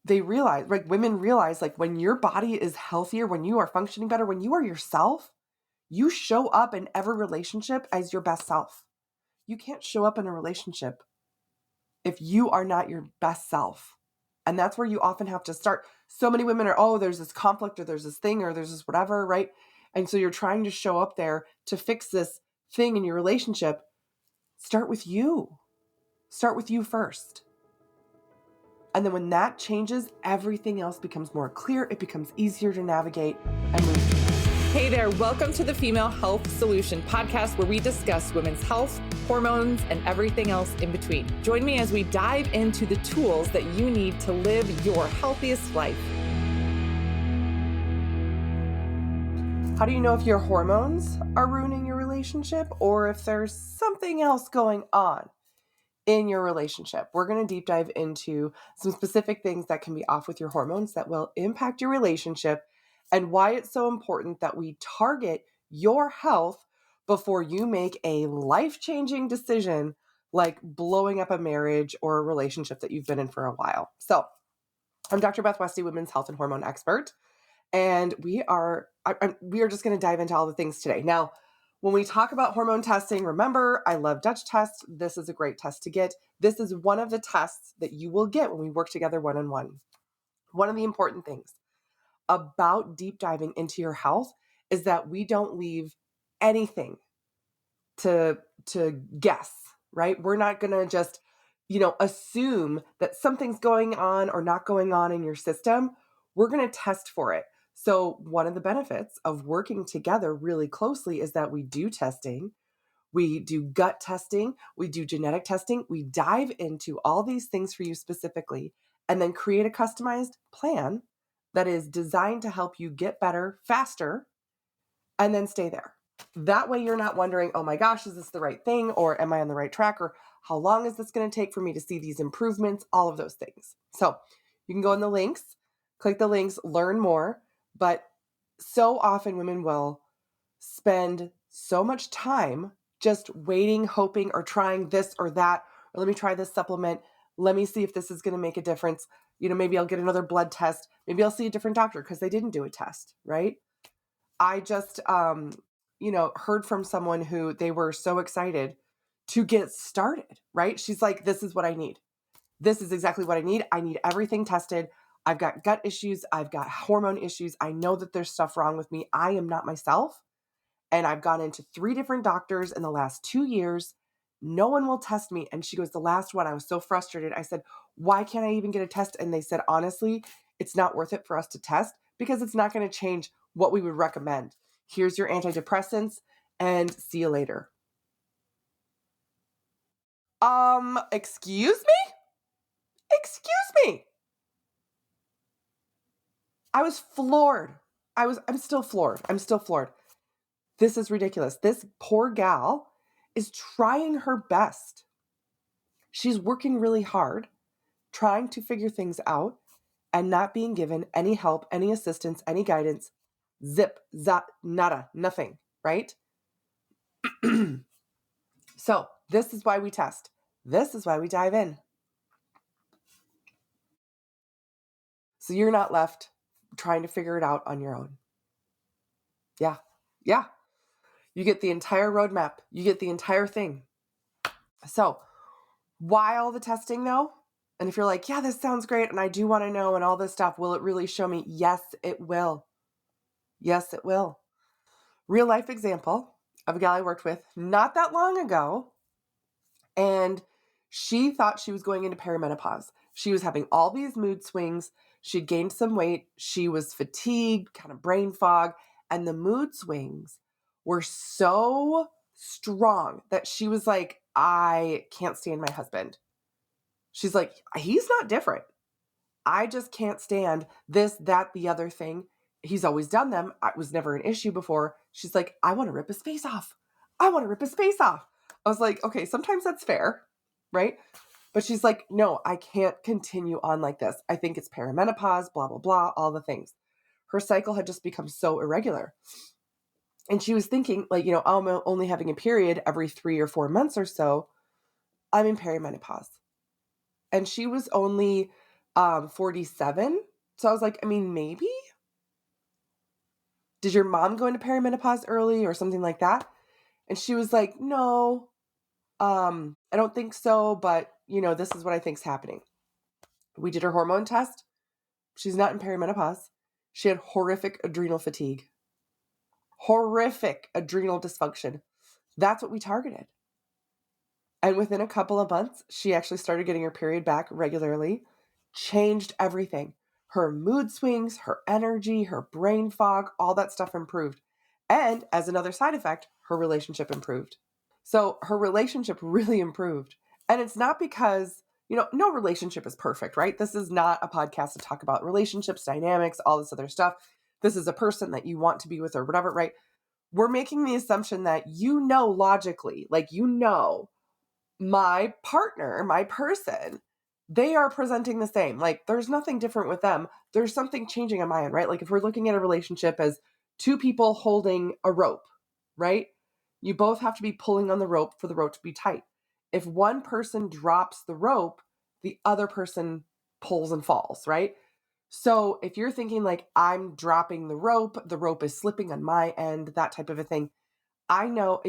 they realize, like women realize, like when your body is healthier, when you are functioning better, when you are yourself, you show up in every relationship as your best self. You can't show up in a relationship if you are not your best self. And that's where you often have to start. So many women are, oh, there's this conflict or there's this thing or there's this whatever, right? And so you're trying to show up there to fix this thing in your relationship. Start with you. Start with you first. And then when that changes, everything else becomes more clear. It becomes easier to navigate and move through. Hey there, welcome to the Female Health Solution podcast, where we discuss women's health, hormones, and everything else in between. Join me as we dive into the tools that you need to live your healthiest life. How do you know if your hormones are ruining your relationship or if there's something else going on in your relationship? We're going to deep dive into some specific things that can be off with your hormones that will impact your relationship, and why it's so important that we target your health before you make a life-changing decision like blowing up a marriage or a relationship that you've been in for a while. So I'm Dr. Beth Westy, women's health and hormone expert, and we are just going to dive into all the things today. Now, when we talk about hormone testing, remember, I love Dutch tests. This is a great test to get. This is one of the tests that you will get when we work together one-on-one. One of the important things about deep diving into your health is that we don't leave anything to guess, right? We're not going to just, assume that something's going on or not going on in your system. We're going to test for it. So one of the benefits of working together really closely is that we do testing, we do gut testing, we do genetic testing, we dive into all these things for you specifically, and then create a customized plan that is designed to help you get better faster and then stay there. That way you're not wondering, oh my gosh, is this the right thing? Or am I on the right track? Or how long is this going to take for me to see these improvements? All of those things. So you can go in the links, click the links, learn more. But so often women will spend so much time just waiting, hoping, or trying this or that, or let me try this supplement. Let me see if this is going to make a difference. Maybe I'll get another blood test. Maybe I'll see a different doctor because they didn't do a test, right? I just, heard from someone who they were so excited to get started, right? She's like, this is what I need. This is exactly what I need. I need everything tested. I've got gut issues. I've got hormone issues. I know that there's stuff wrong with me. I am not myself. And I've gone into 3 different doctors in the last 2 years. No one will test me. And she goes, the last one, I was so frustrated. I said, why can't I even get a test? And they said, honestly, it's not worth it for us to test because it's not going to change what we would recommend. Here's your antidepressants and see you later. Excuse me? Excuse me. I was floored. I'm still floored. This is ridiculous. This poor gal is trying her best. She's working really hard, trying to figure things out and not being given any help, any assistance, any guidance. Zip, zap, nada, nothing, right? So this is why we test. This is why we dive in. So you're not left trying to figure it out on your own. Yeah. You get the entire roadmap. You get the entire thing. So why all the testing though? And if you're like, yeah, this sounds great and I do want to know and all this stuff, will it really show me? Yes, it will. Yes, it will. Real life example of a gal I worked with not that long ago. And she thought she was going into perimenopause. She was having all these mood swings. She'd gained some weight. She was fatigued, kind of brain fog. And the mood swings were so strong that she was like, I can't stand my husband. She's like, he's not different. I just can't stand this, that, the other thing. He's always done them. It was never an issue before. She's like, I want to rip his face off. I was like, okay, sometimes that's fair, right? But she's like, no, I can't continue on like this. I think it's perimenopause, blah, blah, blah, all the things. Her cycle had just become so irregular. And she was thinking like, I'm only having a period every 3 or 4 months or so. I'm in perimenopause. And she was only 47. So I was like, I mean, maybe? Did your mom go into perimenopause early or something like that? And she was like, no, I don't think so, but this is what I think's happening. We did her hormone test. She's not in perimenopause. She had horrific adrenal fatigue, horrific adrenal dysfunction. That's what we targeted. And within a couple of months, she actually started getting her period back regularly, changed everything. Her mood swings, her energy, her brain fog, all that stuff improved. And as another side effect, her relationship improved. So her relationship really improved. And it's not because, no relationship is perfect, right? This is not a podcast to talk about relationships, dynamics, all this other stuff. This is a person that you want to be with or whatever, right? We're making the assumption that logically, like my partner, my person, they are presenting the same. Like there's nothing different with them. There's something changing on my end, right? Like if we're looking at a relationship as two people holding a rope, right? You both have to be pulling on the rope for the rope to be tight. If one person drops the rope, the other person pulls and falls, right? So if you're thinking like I'm dropping the rope is slipping on my end, that type of a thing. I know,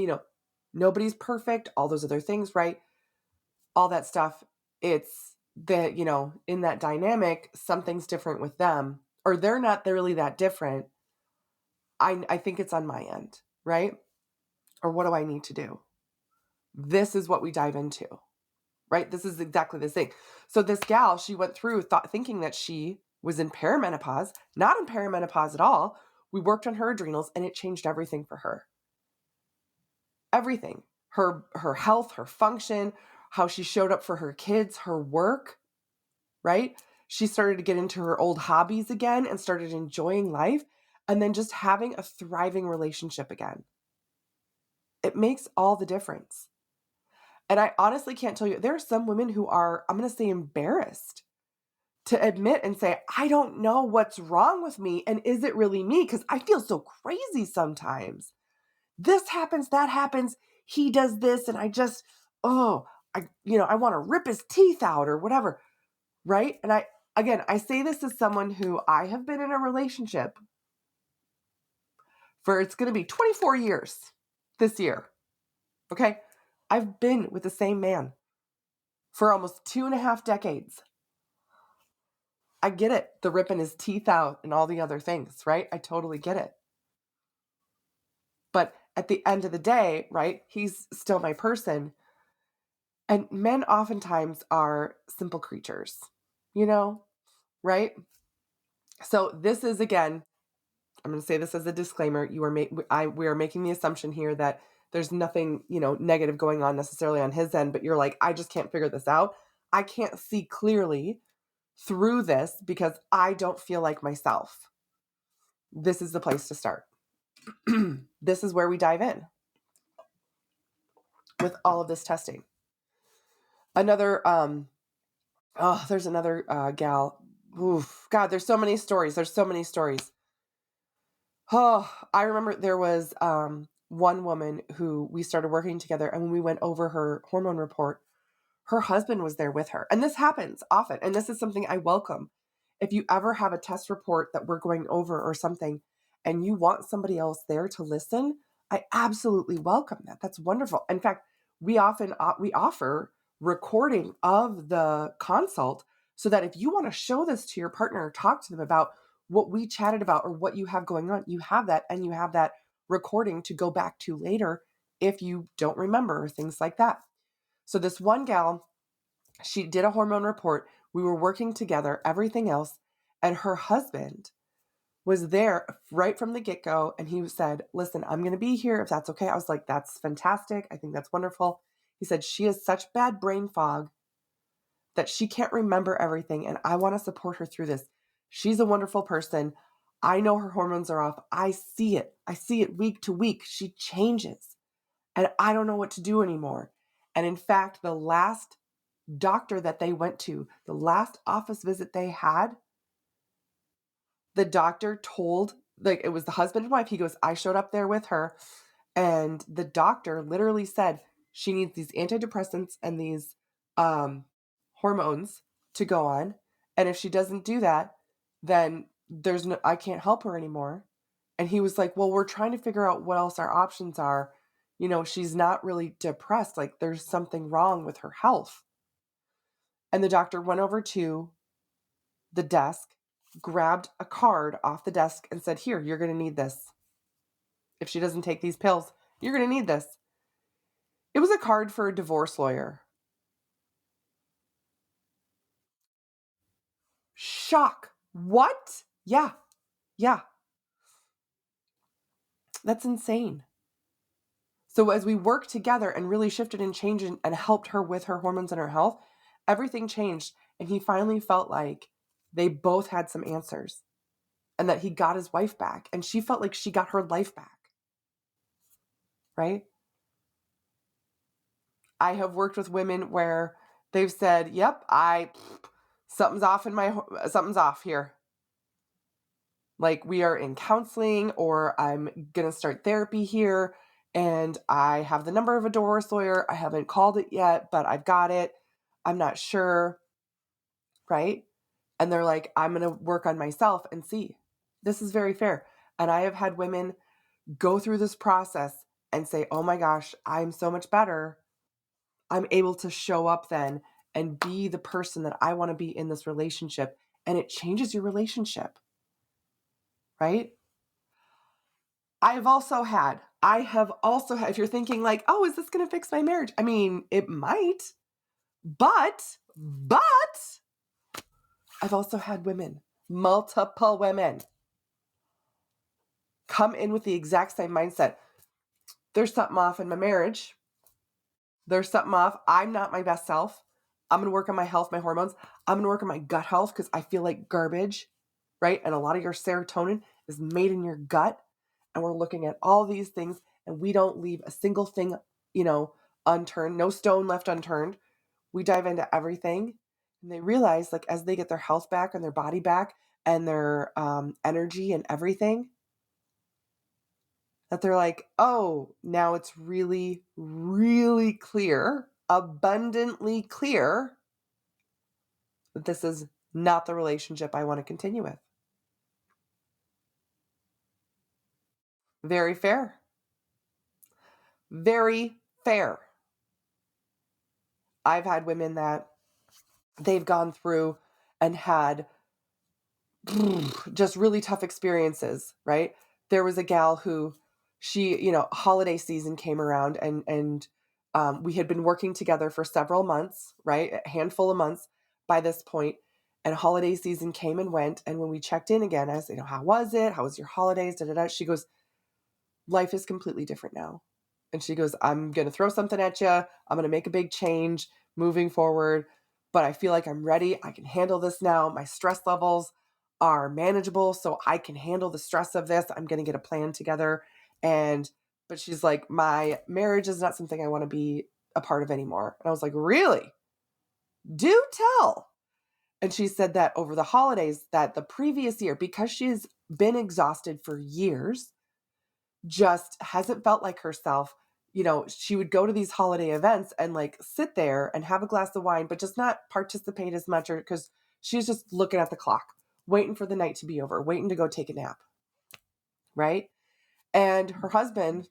nobody's perfect, all those other things, right? All that stuff. It's that, in that dynamic, something's different with them, or they're not really that different. I think it's on my end, right? Or what do I need to do? This is what we dive into, right? This is exactly the thing. So this gal, she went through thinking that she was in perimenopause, not in perimenopause at all. We worked on her adrenals and it changed everything for her. Everything. Her health, her function, how she showed up for her kids, her work, right? She started to get into her old hobbies again and started enjoying life and then just having a thriving relationship again. It makes all the difference. And I honestly can't tell you, there are some women who are, I'm going to say, embarrassed to admit and say, I don't know what's wrong with me. And is it really me? Because I feel so crazy sometimes. This happens, that happens. He does this. And I just, I want to rip his teeth out or whatever. Right. And I say this as someone who I have been in a relationship for, it's going to be 24 years this year. Okay. I've been with the same man for almost 2.5 decades. I get it. The ripping his teeth out and all the other things, right? I totally get it. But at the end of the day, right, he's still my person. And men oftentimes are simple creatures, right? So this is, again, I'm going to say this as a disclaimer. We are making the assumption here that there's nothing, negative going on necessarily on his end, but you're like, I just can't figure this out. I can't see clearly through this because I don't feel like myself. This is the place to start. This is where we dive in with all of this testing. There's another gal. Oof, God, there's so many stories. Oh, I remember there was one woman who we started working together, and when we went over her hormone report, her husband was there with her. And this happens often, and this is something I welcome. If you ever have a test report that we're going over or something, and you want somebody else there to listen, I absolutely welcome that. That's wonderful. In fact, we offer recording of the consult so that if you want to show this to your partner or talk to them about what we chatted about or what you have going on, you have that, and you have that recording to go back to later if you don't remember or things like that. So this one gal, she did a hormone report. We were working together, everything else, and her husband was there right from the get-go, and he said, listen, I'm going to be here if that's okay. I was like, that's fantastic. I think that's wonderful. He said, she has such bad brain fog that she can't remember everything, and I want to support her through this. She's a wonderful person. I know her hormones are off. I see it. I see it week to week. She changes, and I don't know what to do anymore. And in fact, the last doctor that they went to, the last office visit they had, the doctor told, like, it was the husband and wife. He goes, I showed up there with her, and the doctor literally said she needs these antidepressants and these hormones to go on, And if she doesn't do that, then I can't help her anymore. And he was like, well, we're trying to figure out what else our options are. She's not really depressed. Like there's something wrong with her health. And the doctor went over to the desk, grabbed a card off the desk and said, here, you're going to need this. If she doesn't take these pills, you're going to need this. It was a card for a divorce lawyer. Shock. What? Yeah. Yeah. That's insane. So as we worked together and really shifted and changed and helped her with her hormones and her health, everything changed. And he finally felt like they both had some answers and that he got his wife back. And she felt like she got her life back. Right? I have worked with women where they've said, yep, something's off here. Like we are in counseling or I'm going to start therapy here and I have the number of a divorce lawyer. I haven't called it yet, but I've got it. I'm not sure. Right. And they're like, I'm going to work on myself and see. This is very fair. And I have had women go through this process and say, oh my gosh, I'm so much better. I'm able to show up then and be the person that I want to be in this relationship. And it changes your relationship. Right? I have also had, if you're thinking like, oh, is this going to fix my marriage? I mean, it might, but I've also had women, multiple women, come in with the exact same mindset. There's something off in my marriage. There's something off. I'm not my best self. I'm going to work on my health, my hormones. I'm going to work on my gut health because I feel like garbage, right? And a lot of your serotonin is made in your gut. And we're looking at all these things and we don't leave a single thing, unturned, no stone left unturned. We dive into everything and they realize like as they get their health back and their body back and their energy and everything, that they're like, oh, now it's really, really clear, abundantly clear that this is not the relationship I want to continue with. Very fair. Very fair. I've had women that they've gone through and had just really tough experiences, right? There was a gal who holiday season came around and we had been working together for several months, right? A handful of months by this point. And holiday season came and went. And when we checked in again, I said, how was it? How was your holidays? Da, da, da. She goes, life is completely different now. And she goes, I'm going to throw something at you. I'm going to make a big change moving forward, but I feel like I'm ready. I can handle this now. My stress levels are manageable, so I can handle the stress of this. I'm going to get a plan together. But she's like, my marriage is not something I want to be a part of anymore. And I was like, really? Do tell. And she said that over the holidays, that the previous year, because she's been exhausted for years, just hasn't felt like herself. She would go to these holiday events and like sit there and have a glass of wine, but just not participate as much because she's just looking at the clock, waiting for the night to be over, waiting to go take a nap. Right. And her husband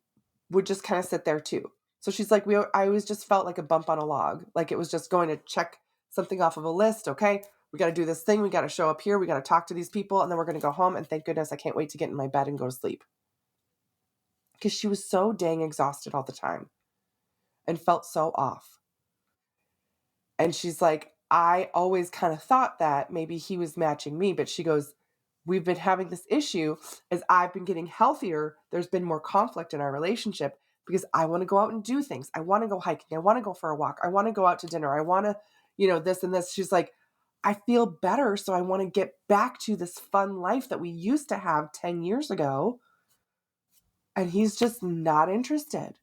would just kind of sit there too. So she's like, I always just felt like a bump on a log. Like it was just going to check something off of a list. Okay. We got to do this thing. We got to show up here. We got to talk to these people. And then we're going to go home. And thank goodness I can't wait to get in my bed and go to sleep. Because she was so dang exhausted all the time and felt so off. And she's like, I always kind of thought that maybe he was matching me. But she goes, we've been having this issue as I've been getting healthier. There's been more conflict in our relationship because I want to go out and do things. I want to go hiking. I want to go for a walk. I want to go out to dinner. I want to, this and this. She's like, I feel better. So I want to get back to this fun life that we used to have 10 years ago. And he's just not interested.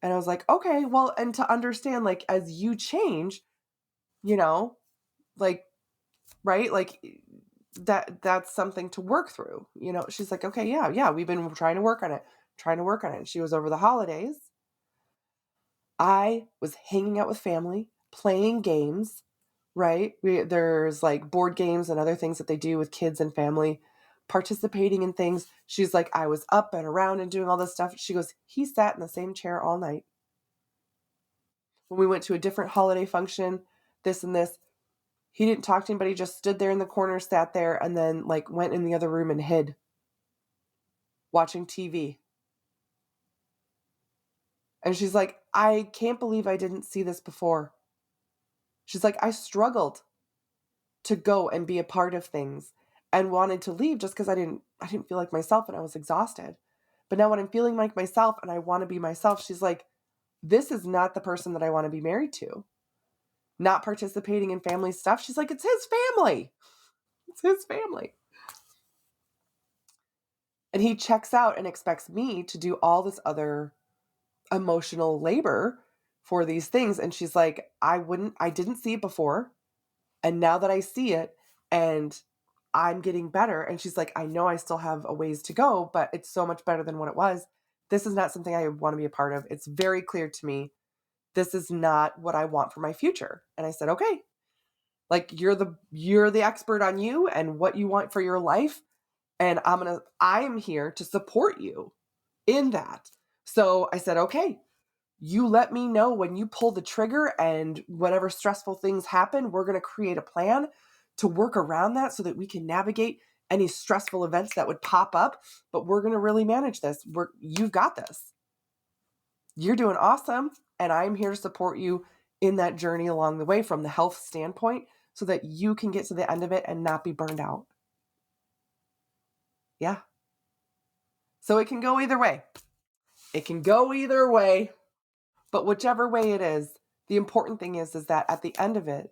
And I was like, okay, well, and to understand, like, as you change, like, right? Like that's something to work through. She's like, okay, yeah, we've been trying to work on it. And she was over the holidays. I was hanging out with family, playing games, right? There's like board games and other things that they do with kids and family, participating in things. She's like, I was up and around and doing all this stuff. She goes, he sat in the same chair all night. When we went to a different holiday function, this and this, he didn't talk to anybody, just stood there in the corner, sat there, and then like went in the other room and hid, watching TV. And she's like, I can't believe I didn't see this before. She's like, I struggled to go and be a part of things and wanted to leave just because I didn't feel like myself and I was exhausted. But now when I'm feeling like myself and I want to be myself, she's like, this is not the person that I want to be married to. Not participating in family stuff. She's like, it's his family. It's his family. And he checks out and expects me to do all this other emotional labor for these things. And she's like, I didn't see it before. And now that I see it and I'm getting better. And she's like, I know I still have a ways to go, but it's so much better than what it was. This is not something I want to be a part of. It's very clear to me. This is not what I want for my future. And I said, okay, like you're the expert on you and what you want for your life. And I am here to support you in that. So I said, okay, you let me know when you pull the trigger and whatever stressful things happen, we're going to create a plan to work around that so that we can navigate any stressful events that would pop up. But we're going to really manage this. You've got this. You're doing awesome. And I'm here to support you in that journey along the way from the health standpoint so that you can get to the end of it and not be burned out. Yeah. So it can go either way. It can go either way. But whichever way it is, the important thing is that at the end of it,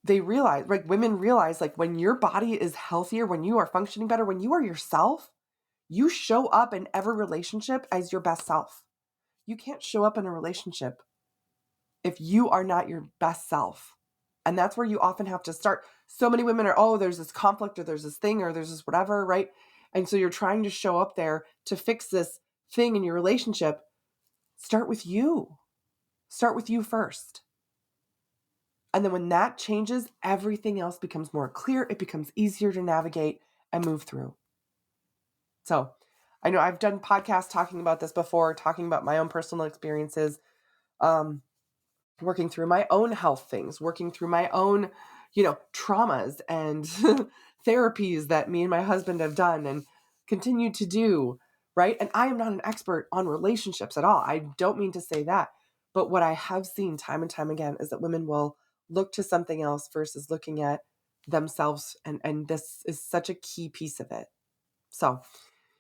they realize, like women realize, like when your body is healthier, when you are functioning better, when you are yourself, you show up in every relationship as your best self. You can't show up in a relationship if you are not your best self. And that's where you often have to start. So many women are, oh, there's this conflict or there's this thing or there's this whatever, right? And so you're trying to show up there to fix this thing in your relationship. Start with you. Start with you first. And then when that changes, everything else becomes more clear. It becomes easier to navigate and move through. So I know I've done podcasts talking about this before, talking about my own personal experiences, working through my own health things, working through my own, traumas and therapies that me and my husband have done and continue to do, right? And I am not an expert on relationships at all. I don't mean to say that. But what I have seen time and time again is that women will look to something else versus looking at themselves. And this is such a key piece of it. So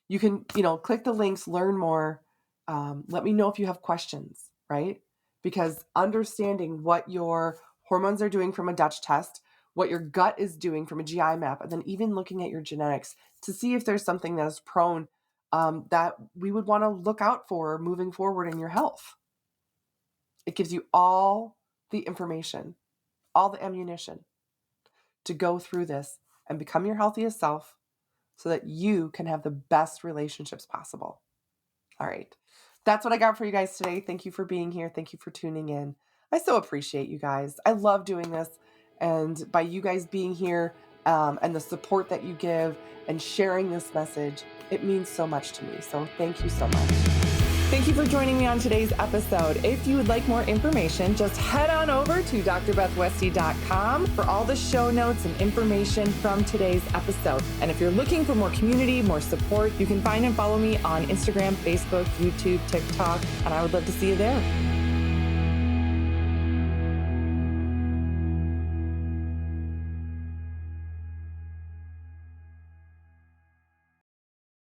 you can, click the links, learn more. Let me know if you have questions, right? Because understanding what your hormones are doing from a Dutch test, what your gut is doing from a GI map, and then even looking at your genetics to see if there's something that is prone that we would want to look out for moving forward in your health. It gives you all the information, all the ammunition to go through this and become your healthiest self so that you can have the best relationships possible. All right. That's what I got for you guys today. Thank you for being here. Thank you for tuning in. I so appreciate you guys. I love doing this. And by you guys being here and the support that you give and sharing this message, it means so much to me. So thank you so much. Thank you for joining me on today's episode. If you would like more information, just head on over to drbethwesty.com for all the show notes and information from today's episode. And if you're looking for more community, more support, you can find and follow me on Instagram, Facebook, YouTube, TikTok, and I would love to see you there.